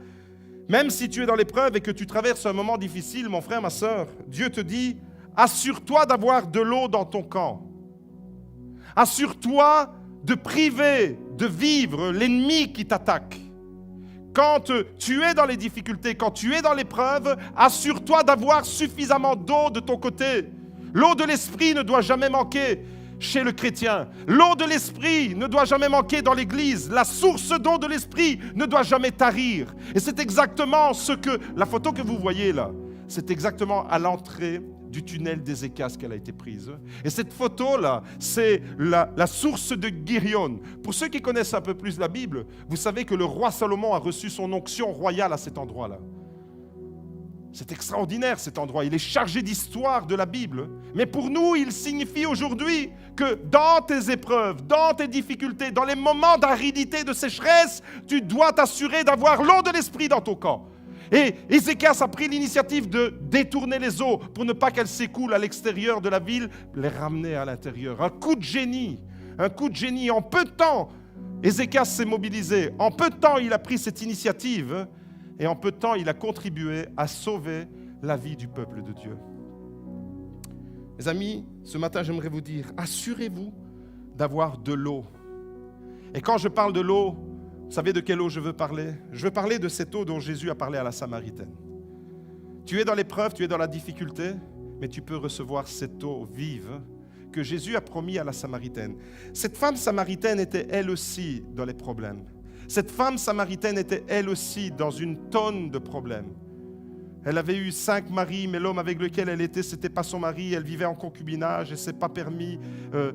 même si tu es dans l'épreuve et que tu traverses un moment difficile, mon frère, ma sœur, Dieu te dit « Assure-toi d'avoir de l'eau dans ton camp. Assure-toi de priver, de vivre l'ennemi qui t'attaque. Quand tu es dans les difficultés, quand tu es dans l'épreuve, assure-toi d'avoir suffisamment d'eau de ton côté. L'eau de l'esprit ne doit jamais manquer chez le chrétien. L'eau de l'esprit ne doit jamais manquer dans l'église. La source d'eau de l'esprit ne doit jamais tarir. Et c'est exactement la photo que vous voyez là, c'est exactement à l'entrée du tunnel d'Ézéchias qu'elle a été prise. Et cette photo-là, c'est la source de Girion. Pour ceux qui connaissent un peu plus la Bible, vous savez que le roi Salomon a reçu son onction royale à cet endroit-là. C'est extraordinaire cet endroit, il est chargé d'histoire de la Bible. Mais pour nous, il signifie aujourd'hui que dans tes épreuves, dans tes difficultés, dans les moments d'aridité, de sécheresse, tu dois t'assurer d'avoir l'eau de l'esprit dans ton camp. Et Ézéchias a pris l'initiative de détourner les eaux pour ne pas qu'elles s'écoulent à l'extérieur de la ville, les ramener à l'intérieur. Un coup de génie. En peu de temps, Ézéchias s'est mobilisé. En peu de temps, il a pris cette initiative. Et en peu de temps, il a contribué à sauver la vie du peuple de Dieu. Mes amis, ce matin, j'aimerais vous dire, assurez-vous d'avoir de l'eau. Et quand je parle de l'eau, vous savez de quelle eau je veux parler? Je veux parler de cette eau dont Jésus a parlé à la Samaritaine. Tu es dans l'épreuve, tu es dans la difficulté, mais tu peux recevoir cette eau vive que Jésus a promis à la Samaritaine. Cette femme samaritaine était elle aussi dans les problèmes. Cette femme samaritaine était elle aussi dans une tonne de problèmes. Elle avait eu 5 maris, mais l'homme avec lequel elle était, ce n'était pas son mari. Elle vivait en concubinage et ce n'est pas permis.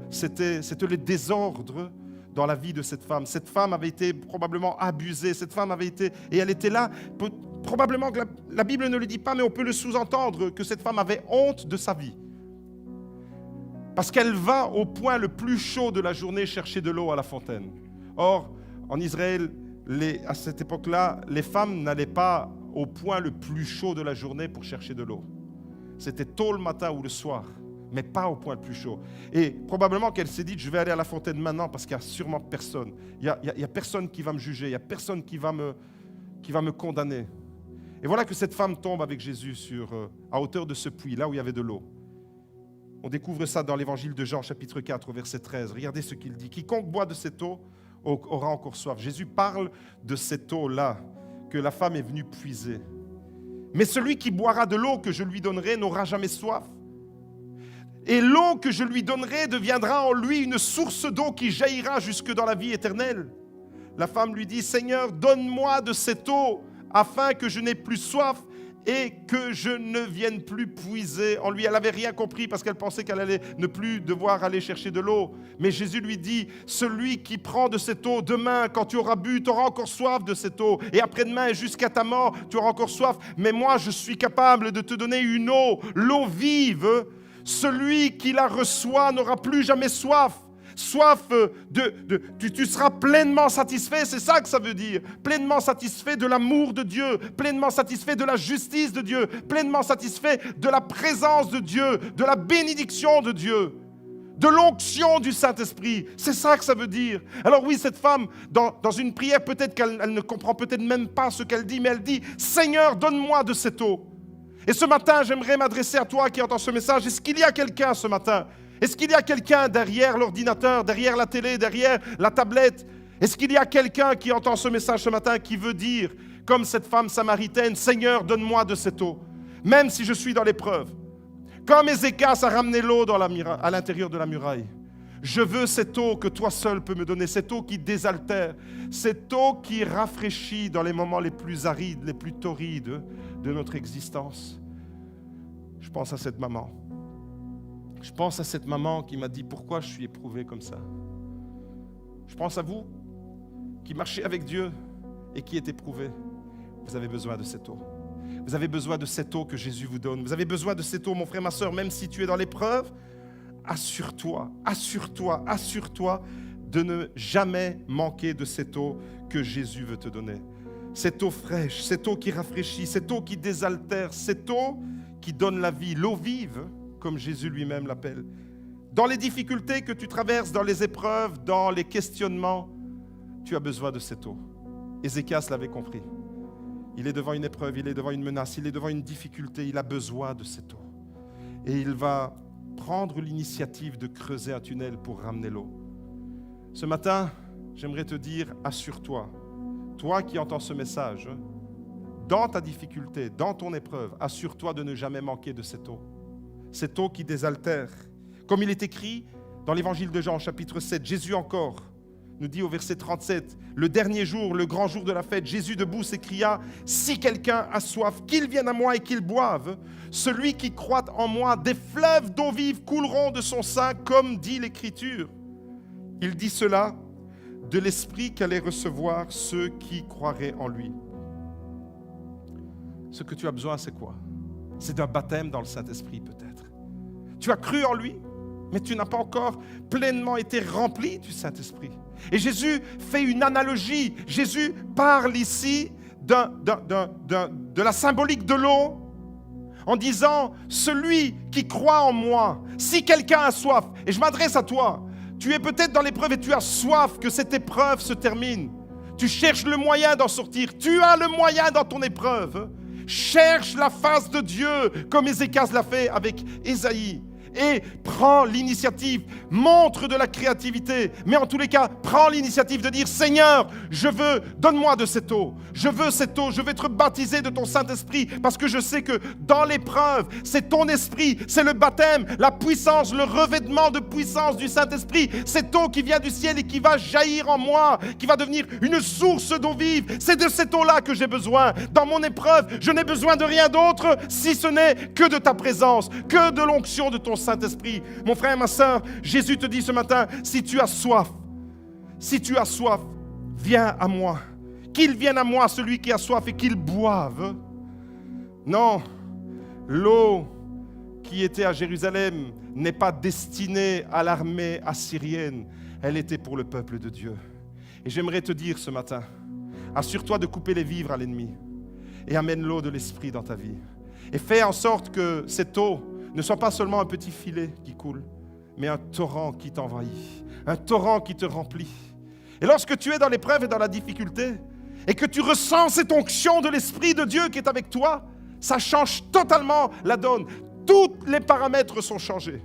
C'était le désordre dans la vie de cette femme. Cette femme avait été probablement abusée. Cette femme avait été... Et elle était là. Probablement que la Bible ne le dit pas, mais on peut le sous-entendre, que cette femme avait honte de sa vie. Parce qu'elle va au point le plus chaud de la journée chercher de l'eau à la fontaine. Or, en Israël, à cette époque-là, les femmes n'allaient pas au point le plus chaud de la journée pour chercher de l'eau. C'était tôt le matin ou le soir, mais pas au point le plus chaud. Et probablement qu'elle s'est dit, je vais aller à la fontaine maintenant parce qu'il n'y a sûrement personne. Il y a personne qui va me juger, il n'y a personne qui va me condamner. Et voilà que cette femme tombe avec Jésus à hauteur de ce puits, là où il y avait de l'eau. On découvre ça dans l'évangile de Jean, chapitre 4, verset 13. Regardez ce qu'il dit. Quiconque boit de cette eau aura encore soif. Jésus parle de cette eau-là que la femme est venue puiser. Mais celui qui boira de l'eau que je lui donnerai n'aura jamais soif. Et l'eau que je lui donnerai deviendra en lui une source d'eau qui jaillira jusque dans la vie éternelle. La femme lui dit, Seigneur, donne-moi de cette eau afin que je n'ai plus soif et que je ne vienne plus puiser en lui. Elle n'avait rien compris parce qu'elle pensait qu'elle allait ne plus devoir aller chercher de l'eau. Mais Jésus lui dit, celui qui prend de cette eau, demain, quand tu auras bu, tu auras encore soif de cette eau. Et après-demain, jusqu'à ta mort, tu auras encore soif. Mais moi, je suis capable de te donner une eau, l'eau vive. Celui qui la reçoit n'aura plus jamais soif. Soif tu seras pleinement satisfait, c'est ça que ça veut dire. Pleinement satisfait de l'amour de Dieu, pleinement satisfait de la justice de Dieu, pleinement satisfait de la présence de Dieu, de la bénédiction de Dieu, de l'onction du Saint-Esprit. C'est ça que ça veut dire. Alors oui, cette femme, dans une prière, peut-être qu'elle ne comprend peut-être même pas ce qu'elle dit, mais elle dit, Seigneur, donne-moi de cette eau. Et ce matin, j'aimerais m'adresser à toi qui entends ce message. Est-ce qu'il y a quelqu'un ce matin? Est-ce qu'il y a quelqu'un derrière l'ordinateur, derrière la télé, derrière la tablette? Est-ce qu'il y a quelqu'un qui entend ce message ce matin qui veut dire, comme cette femme samaritaine, Seigneur, donne-moi de cette eau, même si je suis dans l'épreuve. Comme Ézéchias a ramené l'eau à l'intérieur de la muraille. Je veux cette eau que toi seul peux me donner, cette eau qui désaltère, cette eau qui rafraîchit dans les moments les plus arides, les plus torrides de notre existence. Je pense à cette maman. Je pense à cette maman qui m'a dit pourquoi je suis éprouvé comme ça. Je pense à vous qui marchez avec Dieu et qui êtes éprouvé. Vous avez besoin de cette eau. Vous avez besoin de cette eau que Jésus vous donne. Vous avez besoin de cette eau, mon frère, ma soeur, même si tu es dans l'épreuve, assure-toi de ne jamais manquer de cette eau que Jésus veut te donner. Cette eau fraîche, cette eau qui rafraîchit, cette eau qui désaltère, cette eau qui donne la vie, l'eau vive, comme Jésus lui-même l'appelle. Dans les difficultés que tu traverses, dans les épreuves, dans les questionnements, tu as besoin de cette eau. Ézéchias l'avait compris. Il est devant une épreuve, il est devant une menace, il est devant une difficulté, il a besoin de cette eau. Et il va prendre l'initiative de creuser un tunnel pour ramener l'eau. Ce matin, j'aimerais te dire, assure-toi, toi qui entends ce message, dans ta difficulté, dans ton épreuve, assure-toi de ne jamais manquer de cette eau qui désaltère. Comme il est écrit dans l'évangile de Jean, chapitre 7, Jésus encore nous dit au verset 37, le dernier jour, le grand jour de la fête, Jésus debout s'écria, « Si quelqu'un a soif, qu'il vienne à moi et qu'il boive. Celui qui croit en moi, des fleuves d'eau vive couleront de son sein, comme dit l'Écriture. » Il dit cela de l'Esprit qu'allaient recevoir ceux qui croiraient en lui. Ce que tu as besoin, c'est quoi? C'est d'un baptême dans le Saint-Esprit peut-être. Tu as cru en lui, mais tu n'as pas encore pleinement été rempli du Saint-Esprit. Et Jésus fait une analogie. Jésus parle ici de la symbolique de l'eau en disant « Celui qui croit en moi, si quelqu'un a soif, et je m'adresse à toi, tu es peut-être dans l'épreuve et tu as soif que cette épreuve se termine. Tu cherches le moyen d'en sortir. Tu as le moyen dans ton épreuve. Cherche la face de Dieu comme Ézéchias l'a fait avec Ésaïe. Et prends l'initiative, montre de la créativité, mais en tous les cas, prends l'initiative de dire « Seigneur, donne-moi de cette eau, je veux cette eau, je veux être baptisé de ton Saint-Esprit, parce que je sais que dans l'épreuve, c'est ton Esprit, c'est le baptême, la puissance, le revêtement de puissance du Saint-Esprit, cette eau qui vient du ciel et qui va jaillir en moi, qui va devenir une source d'eau vive, c'est de cette eau-là que j'ai besoin. Dans mon épreuve, je n'ai besoin de rien d'autre, si ce n'est que de ta présence, que de l'onction de ton Saint-Esprit. Mon frère, ma sœur, Jésus te dit ce matin, si tu as soif, viens à moi. Qu'il vienne à moi celui qui a soif et qu'il boive. Non, l'eau qui était à Jérusalem n'est pas destinée à l'armée assyrienne. Elle était pour le peuple de Dieu. Et j'aimerais te dire ce matin, assure-toi de couper les vivres à l'ennemi et amène l'eau de l'Esprit dans ta vie. Et fais en sorte que cette eau ne soit pas seulement un petit filet qui coule, mais un torrent qui t'envahit, un torrent qui te remplit. Et lorsque tu es dans l'épreuve et dans la difficulté, et que tu ressens cette onction de l'Esprit de Dieu qui est avec toi, ça change totalement la donne. Tous les paramètres sont changés.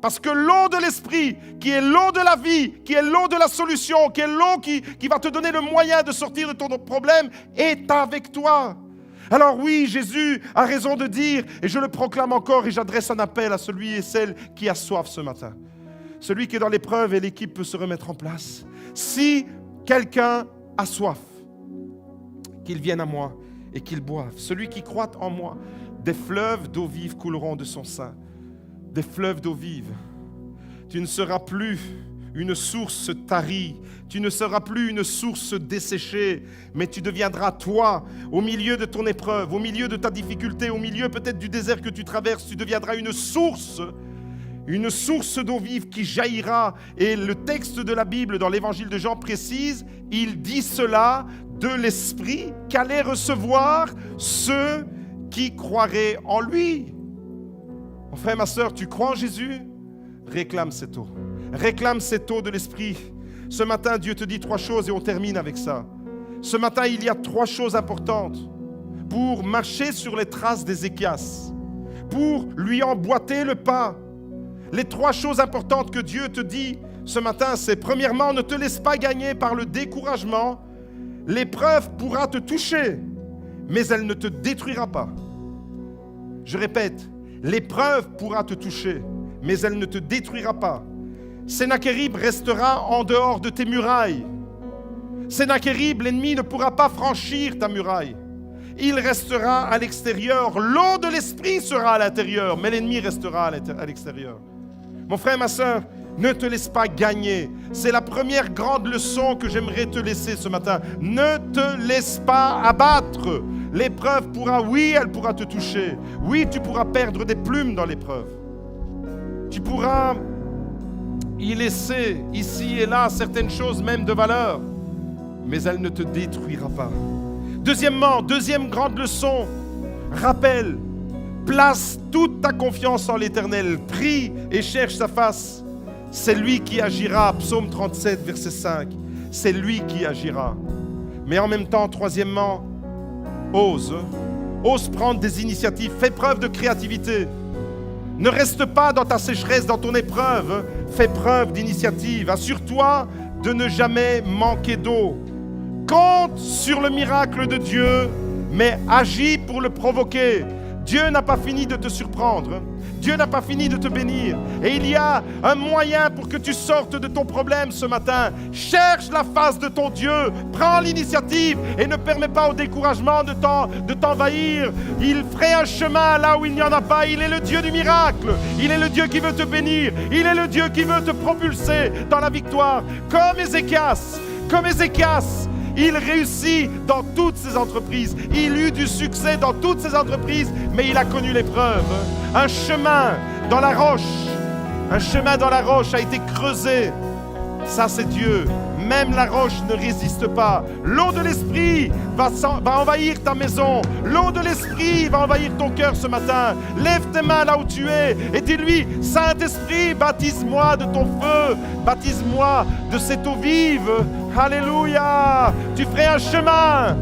Parce que l'eau de l'Esprit, qui est l'eau de la vie, qui est l'eau de la solution, qui est l'eau qui va te donner le moyen de sortir de ton problème, est avec toi. Alors oui, Jésus a raison de dire, et je le proclame encore, et j'adresse un appel à celui et celle qui a soif ce matin. Celui qui est dans l'épreuve et l'équipe peut se remettre en place. Si quelqu'un a soif, qu'il vienne à moi et qu'il boive. Celui qui croit en moi, des fleuves d'eau vive couleront de son sein. Des fleuves d'eau vive. Tu ne seras plus une source tarie, tu ne seras plus une source desséchée, mais tu deviendras toi, au milieu de ton épreuve, au milieu de ta difficulté, au milieu peut-être du désert que tu traverses, tu deviendras une source d'eau vive qui jaillira. Et le texte de la Bible dans l'évangile de Jean précise, il dit cela de l'Esprit qu'allaient recevoir ceux qui croiraient en lui. Mon frère, ma sœur, tu crois en Jésus? Réclame cette eau. Réclame cette eau de l'Esprit. Ce matin, Dieu te dit 3 choses et on termine avec ça. Ce matin, il y a 3 choses importantes pour marcher sur les traces d'Ézéchias, pour lui emboîter le pas. Les 3 choses importantes que Dieu te dit ce matin, c'est premièrement, ne te laisse pas gagner par le découragement. L'épreuve pourra te toucher, mais elle ne te détruira pas. Je répète, l'épreuve pourra te toucher, mais elle ne te détruira pas. Sennachérib restera en dehors de tes murailles. Sennachérib, l'ennemi ne pourra pas franchir ta muraille. il restera à l'extérieur. L'eau de l'esprit sera à l'intérieur, mais l'ennemi restera à l'extérieur. Mon frère, ma soeur, ne te laisse pas gagner. C'est la première grande leçon que j'aimerais te laisser ce matin. Ne te laisse pas abattre. L'épreuve pourra, oui, elle pourra te toucher. Oui, tu pourras perdre des plumes dans l'épreuve. Tu pourras y laisser ici et là certaines choses même de valeur, mais elle ne te détruira pas. Deuxièmement, deuxième grande leçon, rappelle, place toute ta confiance en l'Éternel, prie et cherche sa face. C'est lui qui agira, psaume 37, verset 5. C'est lui qui agira. Mais en même temps, troisièmement, ose prendre des initiatives, fais preuve de créativité. Ne reste pas dans ta sécheresse, dans ton épreuve, fais preuve d'initiative. Assure-toi de ne jamais manquer d'eau. Compte sur le miracle de Dieu, mais agis pour le provoquer. Dieu n'a pas fini de te surprendre. Dieu n'a pas fini de te bénir. Et il y a un moyen pour que tu sortes de ton problème ce matin. Cherche la face de ton Dieu. Prends l'initiative et ne permets pas au découragement de t'envahir. Il ferait un chemin là où il n'y en a pas. Il est le Dieu du miracle. Il est le Dieu qui veut te bénir. Il est le Dieu qui veut te propulser dans la victoire. Comme Ézéchias. Il réussit dans toutes ses entreprises. Il eut du succès dans toutes ses entreprises, mais il a connu l'épreuve. Un chemin dans la roche a été creusé. Ça, c'est Dieu. Même la roche ne résiste pas. L'eau de l'esprit va envahir ta maison. L'eau de l'esprit va envahir ton cœur ce matin. Lève tes mains là où tu es et dis-lui, Saint-Esprit, baptise-moi de ton feu. Baptise-moi de cette eau vive. Alléluia. Tu ferais un chemin.